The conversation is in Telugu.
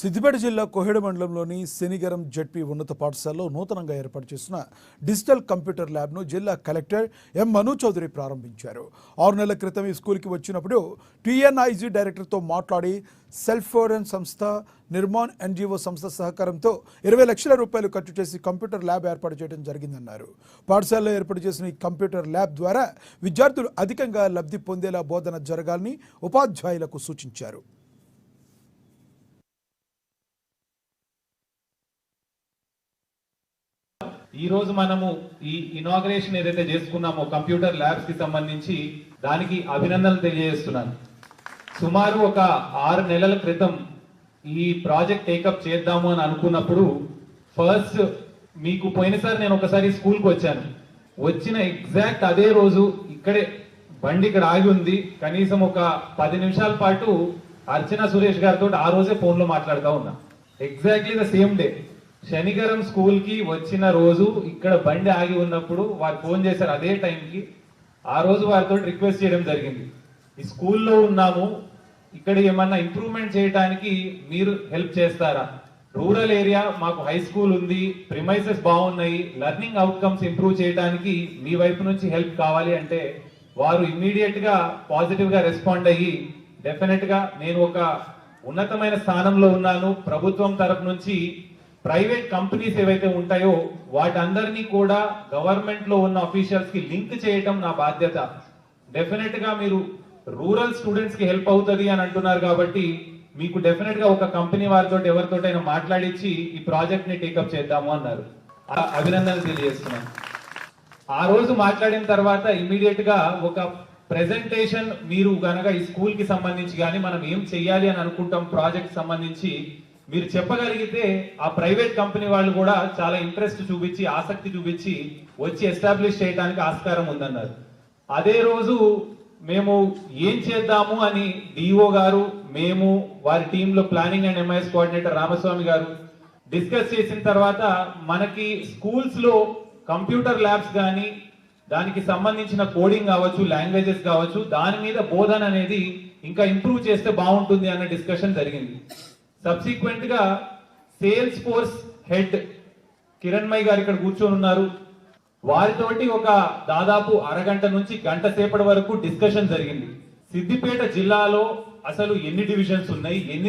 సిద్దిపేట జిల్లా కోహెడ మండలంలోని శనిగరం జెడ్పీ ఉన్నత పాఠశాలలో నూతనంగా ఏర్పాటు చేసిన డిజిటల్ కంప్యూటర్ ల్యాబ్ను జిల్లా కలెక్టర్ ఎం మను చౌదరి ప్రారంభించారు. 6 నెలల క్రితం ఈ స్కూల్కి వచ్చినప్పుడు టీఎన్ఐజీ డైరెక్టర్తో మాట్లాడి సెల్ఫోరెన్ సంస్థ, నిర్మాణ్ ఎన్జిఓ సంస్థ సహకారంతో 20 లక్షల రూపాయలు ఖర్చు చేసి కంప్యూటర్ ల్యాబ్ ఏర్పాటు చేయడం జరిగిందన్నారు. పాఠశాలలో ఏర్పాటు చేసిన ఈ కంప్యూటర్ ల్యాబ్ ద్వారా విద్యార్థులు అధికంగా లబ్ధి పొందేలా బోధన జరగాలని ఉపాధ్యాయులకు సూచించారు. ఈ రోజు మనము ఈ ఇనాగ్రేషన్ ఏదైతే చేసుకున్నామో కంప్యూటర్ ల్యాబ్స్ కి సంబంధించి దానికి అభినందనలు తెలియజేస్తున్నాను. సుమారు ఒక 6 నెలల క్రితం ఈ ప్రాజెక్ట్ టేకప్ చేద్దాము అని అనుకున్నప్పుడు ఫస్ట్ మీకు పోయినసారి నేను ఒకసారి స్కూల్కి వచ్చాను. వచ్చిన ఎగ్జాక్ట్ అదే రోజు ఇక్కడే బండి ఇక్కడ ఆగి ఉంది. కనీసం ఒక 10 నిమిషాల పాటు అర్చన సురేష్ గారితో ఆ రోజే ఫోన్లో మాట్లాడుతూ ఉన్నా. Exactly the same day Shanigaram school కి వచ్చిన రోజు ఇక్కడ బండి ఆగి ఉన్నప్పుడు వారు ఫోన్ చేశారు. అదే టైంకి ఆ రోజు వారితో రిక్వెస్ట్ చేయడం జరిగింది. ఈ స్కూల్లో ఉన్నాము, ఇక్కడ ఏమన్నా ఇంప్రూవ్మెంట్ చేయడానికి మీరు హెల్ప్ చేస్తారా? రూరల్ ఏరియా, మాకు హై స్కూల్ ఉంది, ప్రిమైసెస్ బాగున్నాయి, లెర్నింగ్ అవుట్కమ్స్ ఇంప్రూవ్ చేయడానికి మీ వైపు నుంచి హెల్ప్ కావాలి అంటే వారు ఇమ్మీడియట్ గా పాజిటివ్ గా రెస్పాండ్ అయ్యి డెఫినెట్ గా నేను ఒక ఉన్నతమైన స్థానంలో ఉన్నాను, ప్రభుత్వం తరఫు నుంచి ప్రైవేట్ కంపెనీస్ ఏవైతే ఉంటాయో వాటందరినీ కూడా గవర్నమెంట్ లో ఉన్న అఫీషియల్స్ కి లింక్ చేయటం నా బాధ్యత. డెఫినెట్ గా మీరు రూరల్ స్టూడెంట్స్ కి హెల్ప్ అవుతుంది అని అంటున్నారు కాబట్టి మీకు డెఫినెట్ గా ఒక కంపెనీ వారితో ఎవరితోటైనా మాట్లాడించి ఈ ప్రాజెక్ట్ ని టేకప్ చేద్దాము అన్నారు. అభినందనలు తెలియజేస్తున్నాను. ఆ రోజు మాట్లాడిన తర్వాత ఇమ్మీడియట్ గా ఒక ప్రెజెంటేషన్ మీరు గనక ఈ స్కూల్ కి సంబంధించి కానీ మనం ఏం చెయ్యాలి అని అనుకుంటాం ప్రాజెక్ట్ సంబంధించి మీరు చెప్పగలిగితే ఆ ప్రైవేట్ కంపెనీ వాళ్ళు కూడా చాలా ఇంట్రెస్ట్ చూపించి ఆసక్తి చూపించి వచ్చి ఎస్టాబ్లిష్ చేయడానికి ఆస్కారం ఉందన్నారు. అదే రోజు మేము ఏం చేద్దాము అని డిఓ గారు, మేము, వారి టీంలో planning and MIS coordinator Ramaswamy గారు డిస్కస్ చేసిన తర్వాత మనకి స్కూల్స్ లో కంప్యూటర్ ల్యాబ్స్ కానీ దానికి సంబంధించిన కోడింగ్ కావచ్చు, లాంగ్వేజెస్ కావచ్చు, దాని మీద బోధన అనేది ఇంకా ఇంప్రూవ్ చేస్తే బాగుంటుంది అన్న డిస్కషన్ జరిగింది. సబ్సిక్వెంట్ గా సేల్స్ ఫోర్స్ హెడ్ కిరణ్మయ్ గారు ఇక్కడ కూర్చొని ఉన్నారు. వారితోటి ఒక దాదాపు అరగంట నుంచి గంట సేపటి వరకు డిస్కషన్ జరిగింది. సిద్దిపేట జిల్లాలో అసలు ఎన్ని డివిజన్స్ ఉన్నాయి, ఎన్ని